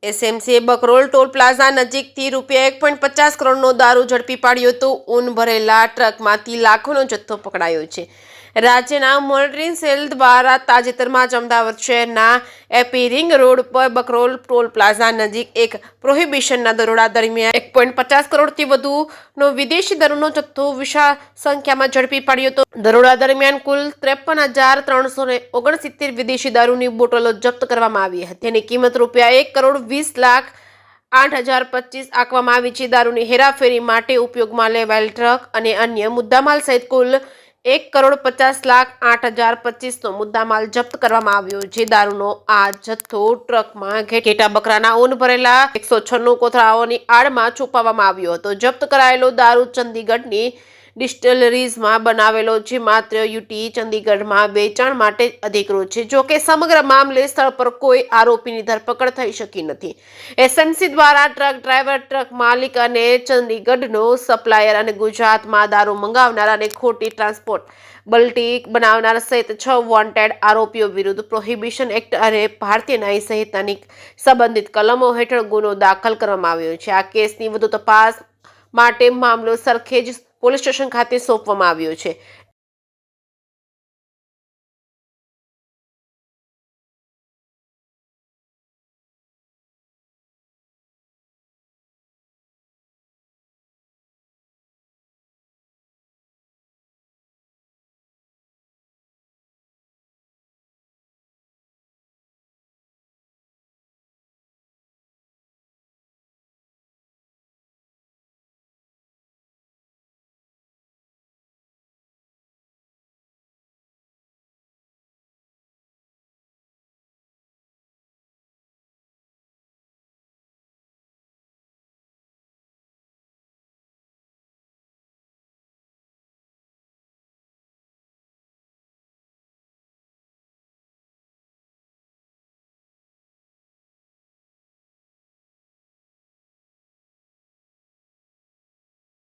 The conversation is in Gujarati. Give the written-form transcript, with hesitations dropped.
એસએમસીએ બકરોલ ટોલ પ્લાઝા નજીકથી ₹1.50 કરોડનો દારૂ ઝડપી પાડ્યો હતો. ઊન ભરેલા ટ્રકમાંથી લાખોનો જથ્થો પકડાયો છે. રાજ્યના મોનિટરિંગ સેલ દ્વારા તાજેતરમાં જ અમદાવાદ શહેરના એપી રિંગ રોડ પર બકરોલ ટોલ પ્લાઝા નજીક એક પ્રોહિબિશનના દરોડા દરમિયાન 1.50 કરોડથી વધુનો વિદેશી દારૂનો જથ્થો વિશાળ સંખ્યામાં ઝડપી પાડ્યો હતો. દરોડા દરમિયાન કુલ 53,369 વિદેશી દારૂની બોટલો જપ્ત કરવામાં આવી હતી. તેની કિંમત ₹1,20,08,025 આંકવામાં આવી છે. દારૂની હેરાફેરી માટે ઉપયોગમાં લેવાયેલ ટ્રક અને અન્ય મુદ્દામાલ સહિત કુલ ₹1,50,08,025નો મુદ્દામાલ જપ્ત કરવામાં આવ્યો છે. દારૂનો આ જથ્થો ટ્રકમાં ઘેટા બકરાના ઊન ભરેલા 196 કોથળાઓની આડમાં છુપાવવામાં આવ્યો હતો. જપ્ત કરાયેલો દારૂ ચંદીગઢની ડિસ્ટિલરીઝમાં બનાવેલો છે. માત્ર યુટી ચંદીગઢમાં વેચાણ માટે જ અધિકૃત છે. જોકે સમગ્ર મામલે સ્થળ પર કોઈ આરોપીની ધરપકડ થઈ શકી નથી. એસએમસી દ્વારા ટ્રક ડ્રાઈવર, ટ્રક માલિક અને ચંદીગઢનો સપ્લાયર અને ગુજરાતમાં દારૂ મંગાવનાર અને ખોટી ટ્રાન્સપોર્ટ બલ્ટી બનાવનાર સહિત 6 વોન્ટેડ આરોપીઓ વિરુદ્ધ પ્રોહિબિશન એક્ટ અને ભારતીય ન્યાય સંહિતાની સંબંધિત કલમો હેઠળ ગુનો દાખલ કરવામાં આવ્યો છે. આ કેસની વધુ તપાસ માટે મામલો સરખેજ પોલીસ સ્ટેશન ખાતે સોંપવામાં આવ્યો છે.